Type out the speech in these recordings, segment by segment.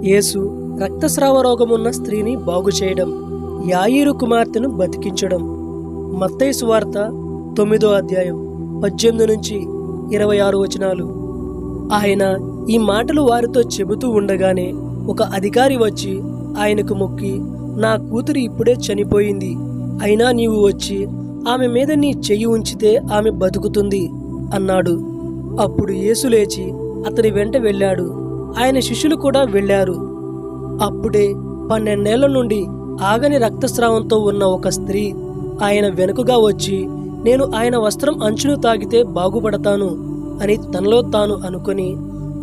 యేసు రక్తస్రావ రోగమున్న స్త్రీని బాగు చేయడం, యాయీరు కుమార్తెను బతికించడం. మత్తయి సువార్త 9వ అధ్యాయం 18 నుంచి 26 వచనాలు. ఆయన ఈ మాటలు వారితో చెబుతూ ఉండగానే ఒక అధికారి వచ్చి ఆయనకు మొక్కి, నా కూతురు ఇప్పుడే చనిపోయింది, అయినా నీవు వచ్చి ఆమె మీద నీ చెయ్యి ఉంచితే ఆమె బతుకుతుంది అన్నాడు. అప్పుడు యేసు లేచి అతని వెంట వెళ్ళాడు. ఆయన శిష్యులు కూడా వెళ్ళారు. అప్పుడే 12 ఏళ్ల నుండి ఆగని రక్తస్రావంతో ఉన్న ఒక స్త్రీ ఆయన వెనుకగా వచ్చి, నేను ఆయన వస్త్రం అంచును తాకితే బాగుపడతాను అని తనలో తాను అనుకుని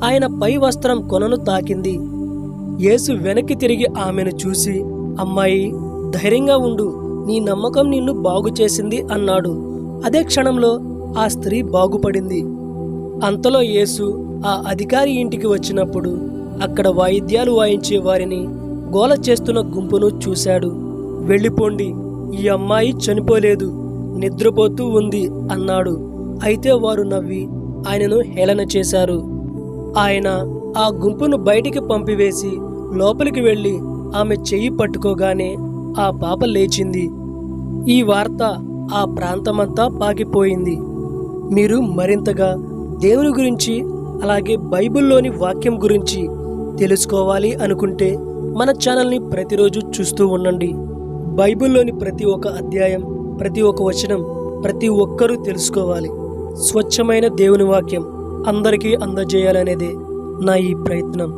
ఆయన పై వస్త్రం కొనను తాకింది. యేసు వెనక్కి తిరిగి ఆమెను చూసి, అమ్మాయి, ధైర్యంగా ఉండు, నీ నమ్మకం నిన్ను బాగు చేసింది అన్నాడు. అదే క్షణంలో ఆ స్త్రీ బాగుపడింది. అంతలో యేసు ఆ అధికారి ఇంటికి వచ్చినప్పుడు అక్కడ వాయిద్యాలు వాయించే వారిని, గోల చేస్తున్న గుంపును చూశాడు. వెళ్ళిపోండి, ఈ అమ్మాయి చనిపోలేదు, నిద్రపోతూ ఉంది అన్నాడు. అయితే వారు నవ్వి ఆయనను హేళన చేశారు. ఆయన ఆ గుంపును బయటికి పంపివేసి లోపలికి వెళ్ళి ఆమె చెయ్యి పట్టుకోగానే ఆ పాప లేచింది. ఈ వార్త ఆ ప్రాంతమంతా పాకిపోయింది. మీరు మరింతగా దేవుని గురించి, అలాగే బైబిల్లోని వాక్యం గురించి తెలుసుకోవాలి అనుకుంటే మన ఛానల్ని ప్రతిరోజు చూస్తూ ఉండండి. బైబిల్లోని ప్రతి ఒక్క అధ్యాయం, ప్రతి ఒక్క వచనం ప్రతి ఒక్కరూ తెలుసుకోవాలి. స్వచ్ఛమైన దేవుని వాక్యం అందరికీ అందజేయాలనేదే నా ఈ ప్రయత్నం.